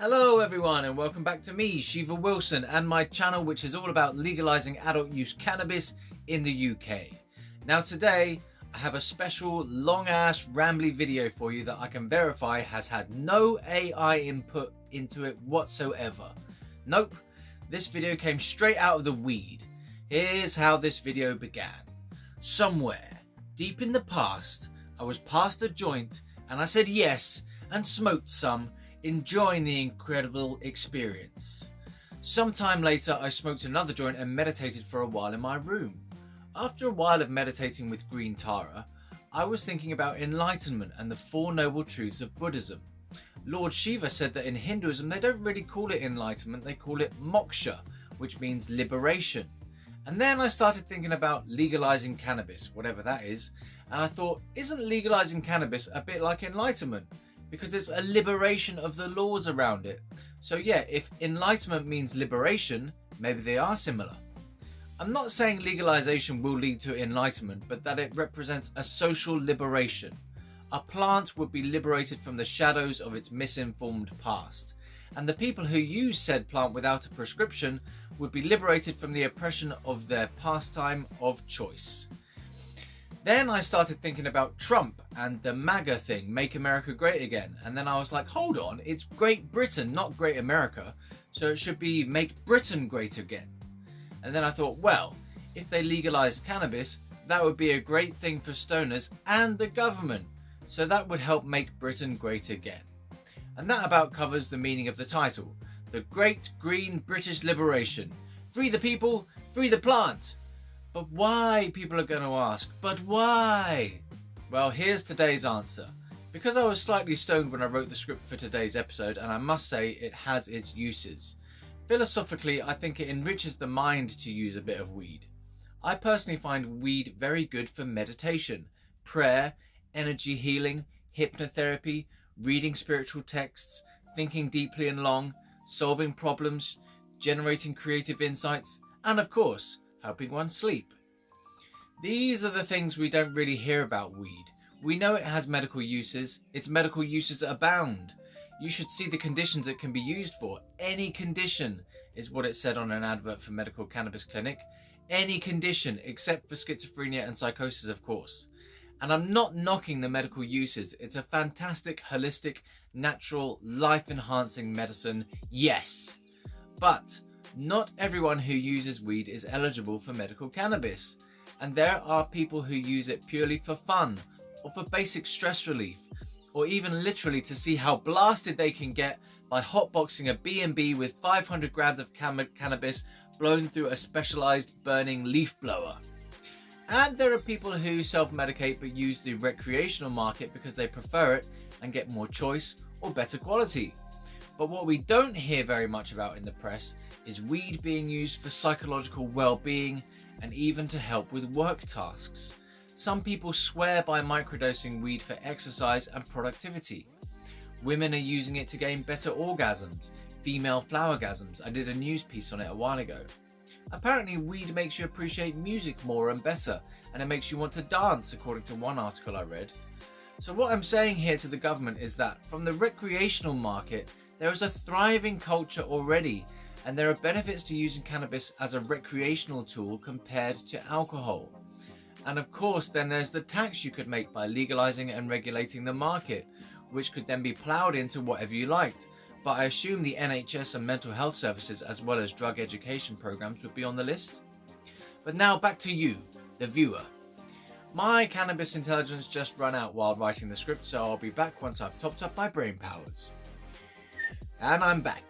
Hello everyone and welcome back to me, Shiva Wilson, and my channel which is all about legalising adult use cannabis in the UK. Now today I have a special long ass rambly video for you that I can verify has had no AI input into it whatsoever. Nope, this video came straight out of the weed. Here's how this video began. Somewhere deep in the past I was passed a joint and I said yes and smoked some, enjoying the incredible experience. Sometime later I smoked another joint and meditated for a while in my room. After a while of meditating with green Tara, I was thinking about enlightenment and the Four Noble Truths of Buddhism. Lord Shiva said that in Hinduism they don't really call it enlightenment, they call it moksha, which means liberation. And then I started thinking about legalizing cannabis, whatever that is, and I thought, isn't legalizing cannabis a bit like enlightenment? Because it's a liberation of the laws around it. So yeah, if enlightenment means liberation, maybe they are similar. I'm not saying legalization will lead to enlightenment, but that it represents a social liberation. A plant would be liberated from the shadows of its misinformed past, and the people who use said plant without a prescription would be liberated from the oppression of their pastime of choice. Then I started thinking about Trump and the MAGA thing, Make America Great Again. And then I was like, hold on, it's Great Britain, not Great America. So it should be Make Britain Great Again. And then I thought, well, if they legalized cannabis, that would be a great thing for stoners and the government. So that would help make Britain great again. And that about covers the meaning of the title. The Great Green British Liberation. Free the people, free the plant. But why, people are going to ask, but why? Well, here's today's answer. Because I was slightly stoned when I wrote the script for today's episode, and I must say it has its uses. Philosophically, I think it enriches the mind to use a bit of weed. I personally find weed very good for meditation, prayer, energy healing, hypnotherapy, reading spiritual texts, thinking deeply and long, solving problems, generating creative insights, and of course, helping one sleep. These are the things we don't really hear about weed. We know it has medical uses. Its medical uses abound. You should see the conditions it can be used for. Any condition is what it said on an advert for Medical Cannabis Clinic. Any condition except for schizophrenia and psychosis, of course. And I'm not knocking the medical uses. It's a fantastic, holistic, natural, life-enhancing medicine, yes. But not everyone who uses weed is eligible for medical cannabis, and there are people who use it purely for fun, or for basic stress relief, or even literally to see how blasted they can get by hotboxing a B&B with 500 grams of cannabis blown through a specialized burning leaf blower. And there are people who self-medicate but use the recreational market because they prefer it and get more choice or better quality. But what we don't hear very much about in the press is weed being used for psychological well-being and even to help with work tasks. Some people swear by microdosing weed for exercise and productivity. Women are using it to gain better orgasms, female flowergasms. I did a news piece on it a while ago. Apparently weed makes you appreciate music more and better, and it makes you want to dance, according to one article I read. So what I'm saying here to the government is that from the recreational market, there is a thriving culture already, and there are benefits to using cannabis as a recreational tool compared to alcohol. And of course, then there's the tax you could make by legalizing and regulating the market, which could then be ploughed into whatever you liked. But I assume the NHS and mental health services as well as drug education programs would be on the list. But now back to you, the viewer. My cannabis intelligence just ran out while writing the script, so I'll be back once I've topped up my brain powers. And I'm back.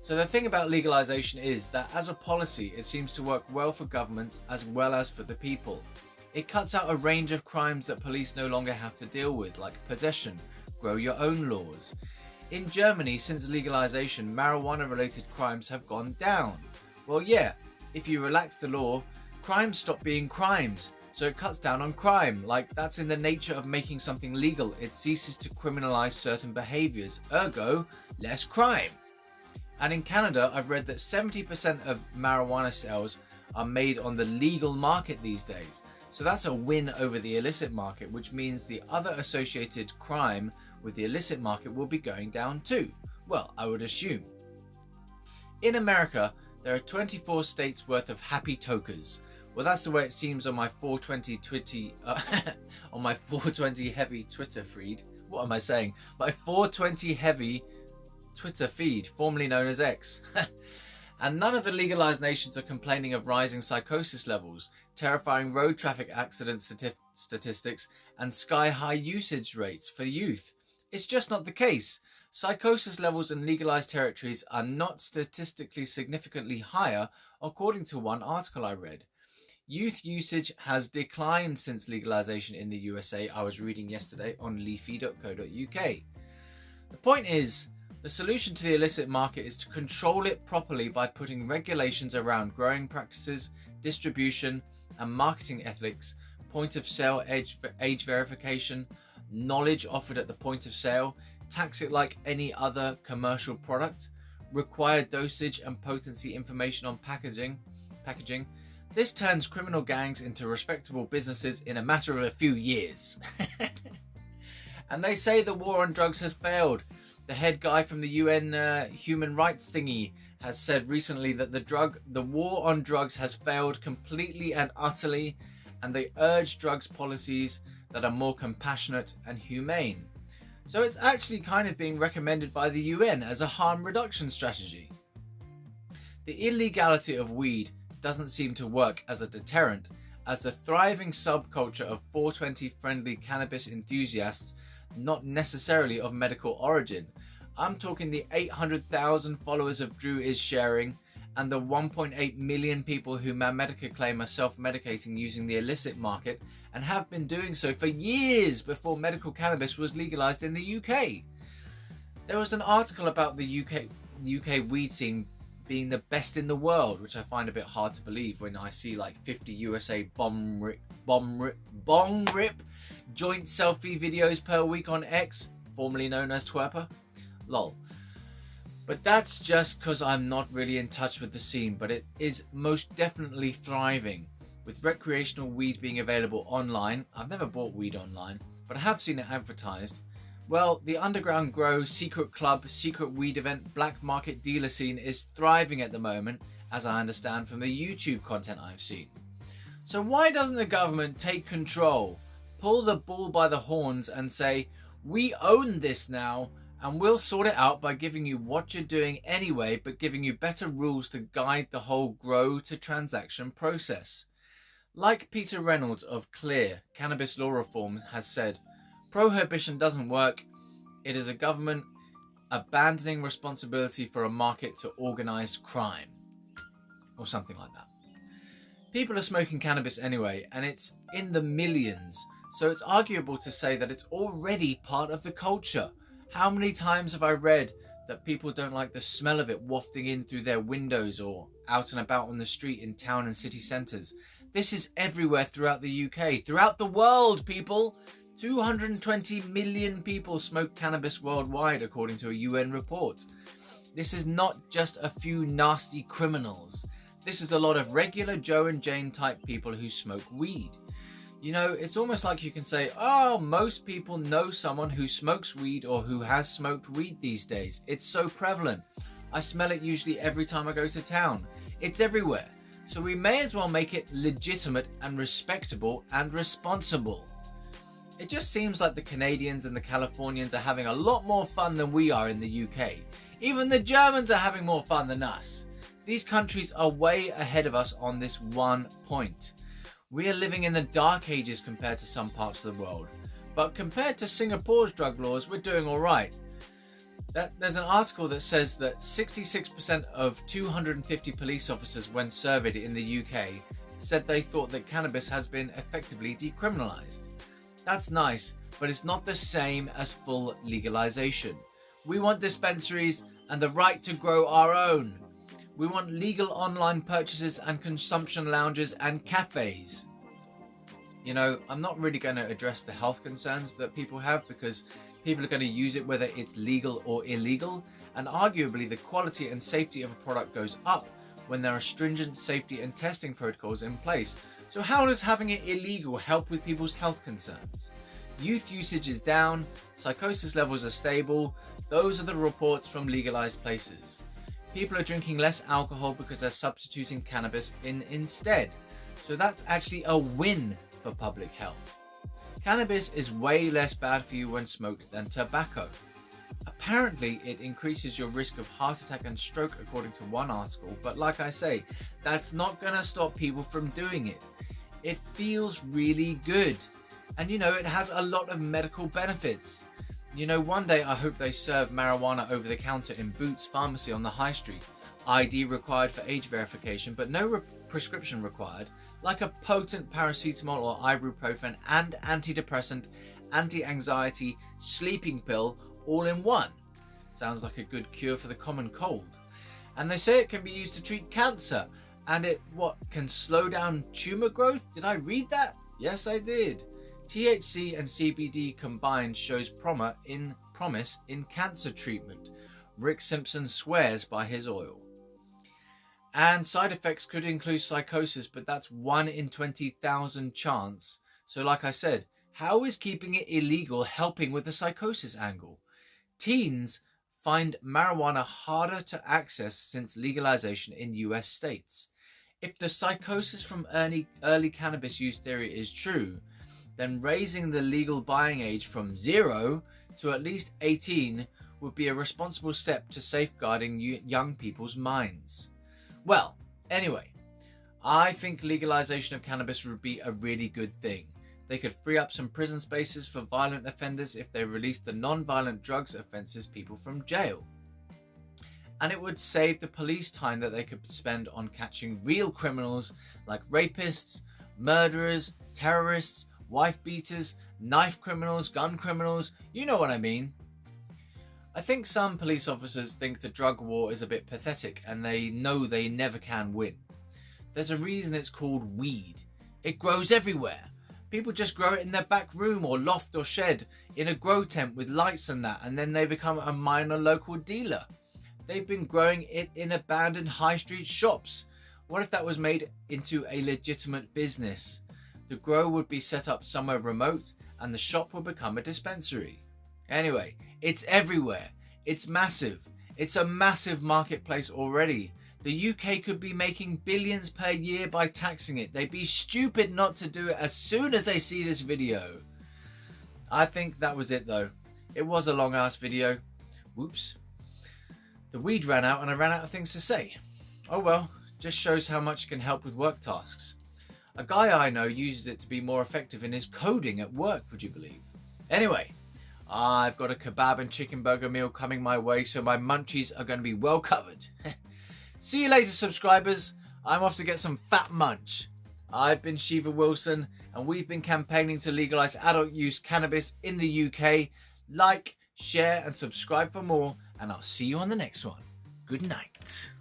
So the thing about legalization is that as a policy, it seems to work well for governments as well as for the people. It cuts out a range of crimes that police no longer have to deal with, like possession, grow your own laws. In Germany, since legalization, marijuana-related crimes have gone down. Well, yeah, if you relax the law, crimes stop being crimes, so it cuts down on crime. Like, that's in the nature of making something legal. It ceases to criminalize certain behaviors, ergo, less crime. And in Canada, I've read that 70% of marijuana sales are made on the legal market these days. So that's a win over the illicit market, which means the other associated crime with the illicit market will be going down too. Well, I would assume. In America, there are 24 states worth of happy tokers. Well, that's the way it seems on my 420 on my 420 heavy Twitter feed. What am I saying? My 420 heavy Twitter feed, formerly known as X. And none of the legalized nations are complaining of rising psychosis levels, terrifying road traffic accident statistics, and sky-high usage rates for youth. It's just not the case. Psychosis levels in legalized territories are not statistically significantly higher, according to one article I read. Youth usage has declined since legalization in the USA, I was reading yesterday on leafy.co.uk. The point is, the solution to the illicit market is to control it properly by putting regulations around growing practices, distribution and marketing ethics, point of sale age verification, knowledge offered at the point of sale, tax it like any other commercial product, required dosage and potency information on packaging. This turns criminal gangs into respectable businesses in a matter of a few years. And they say the war on drugs has failed. The head guy from the UN human rights thingy has said recently that the war on drugs has failed completely and utterly, and they urge drugs policies that are more compassionate and humane. So it's actually kind of being recommended by the UN as a harm reduction strategy. The illegality of weed doesn't seem to work as a deterrent, as the thriving subculture of 420 friendly cannabis enthusiasts, not necessarily of medical origin. I'm talking the 800,000 followers of Drew is sharing and the 1.8 million people who Mammedica claim are self-medicating using the illicit market and have been doing so for years before medical cannabis was legalized in the UK. There was an article about the UK weed scene being the best in the world, which I find a bit hard to believe when I see like 50 USA bong rip joint selfie videos per week on X, formerly known as Twerper. Lol. But that's just because I'm not really in touch with the scene, but it is most definitely thriving, with recreational weed being available online. I've never bought weed online, but I have seen it advertised. Well, the underground grow, secret club, secret weed event, black market dealer scene is thriving at the moment, as I understand from the YouTube content I've seen. So why doesn't the government take control, pull the bull by the horns and say, we own this now, and we'll sort it out by giving you what you're doing anyway, but giving you better rules to guide the whole grow to transaction process. Like Peter Reynolds of CLEAR, Cannabis Law Reform, has said, prohibition doesn't work. It is a government abandoning responsibility for a market to organized crime. Or something like that. People are smoking cannabis anyway, and it's in the millions. So it's arguable to say that it's already part of the culture. How many times have I read that people don't like the smell of it wafting in through their windows or out and about on the street in town and city centres? This is everywhere throughout the UK, throughout the world, people. 220 million people smoke cannabis worldwide, according to a UN report. This is not just a few nasty criminals. This is a lot of regular Joe and Jane type people who smoke weed. You know, it's almost like you can say, oh, most people know someone who smokes weed or who has smoked weed these days. It's so prevalent. I smell it usually every time I go to town. It's everywhere. So we may as well make it legitimate and respectable and responsible. It just seems like the Canadians and the Californians are having a lot more fun than we are in the UK. Even the Germans are having more fun than us. These countries are way ahead of us on this one point. We are living in the dark ages compared to some parts of the world. But compared to Singapore's drug laws, we're doing all right. There's an article that says that 66% of 250 police officers when surveyed in the UK said they thought that cannabis has been effectively decriminalised. That's nice, but it's not the same as full legalisation. We want dispensaries and the right to grow our own. We want legal online purchases and consumption lounges and cafes. You know, I'm not really going to address the health concerns that people have because people are going to use it whether it's legal or illegal, and arguably the quality and safety of a product goes up when there are stringent safety and testing protocols in place. So how does having it illegal help with people's health concerns? Youth usage is down, psychosis levels are stable. Those are the reports from legalized places. People are drinking less alcohol because they're substituting cannabis instead. So that's actually a win for public health. Cannabis is way less bad for you when smoked than tobacco. Apparently, it increases your risk of heart attack and stroke according to one article, but like I say, that's not going to stop people from doing it. It feels really good. And it has a lot of medical benefits. One day I hope they serve marijuana over the counter in Boots Pharmacy on the high street. ID required for age verification, but no prescription required, like a potent paracetamol or ibuprofen and antidepressant, anti-anxiety, sleeping pill all in one. Sounds like a good cure for the common cold. And they say it can be used to treat cancer, and it can slow down tumor growth? Did I read that? Yes, I did. THC and CBD combined shows promise in cancer treatment. Rick Simpson swears by his oil. And side effects could include psychosis, but that's 1 in 20,000 chance. So like I said, how is keeping it illegal helping with the psychosis angle? Teens find marijuana harder to access since legalization in US states. If the psychosis from early cannabis use theory is true, then raising the legal buying age from 0 to at least 18 would be a responsible step to safeguarding young people's minds. Well, anyway, I think legalization of cannabis would be a really good thing. They could free up some prison spaces for violent offenders if they released the non-violent drugs offences people from jail. And it would save the police time that they could spend on catching real criminals like rapists, murderers, terrorists, wife beaters, knife criminals, gun criminals, you know what I mean. I think some police officers think the drug war is a bit pathetic and they know they never can win. There's a reason it's called weed. It grows everywhere. People just grow it in their back room or loft or shed in a grow tent with lights and that, and then they become a minor local dealer. They've been growing it in abandoned high street shops. What if that was made into a legitimate business? The grow would be set up somewhere remote and the shop would become a dispensary. Anyway, it's everywhere. It's massive. It's a massive marketplace already. The UK could be making billions per year by taxing it. They'd be stupid not to do it as soon as they see this video. I think that was it though. It was a long ass video. Whoops. The weed ran out and I ran out of things to say. Oh well, just shows how much it can help with work tasks. A guy I know uses it to be more effective in his coding at work, would you believe? Anyway, I've got a kebab and chicken burger meal coming my way, so my munchies are going to be well covered. See you later, subscribers. I'm off to get some fat munch. I've been Shiva Wilson, and we've been campaigning to legalise adult use cannabis in the UK. Like, share and subscribe for more, and I'll see you on the next one. Good night.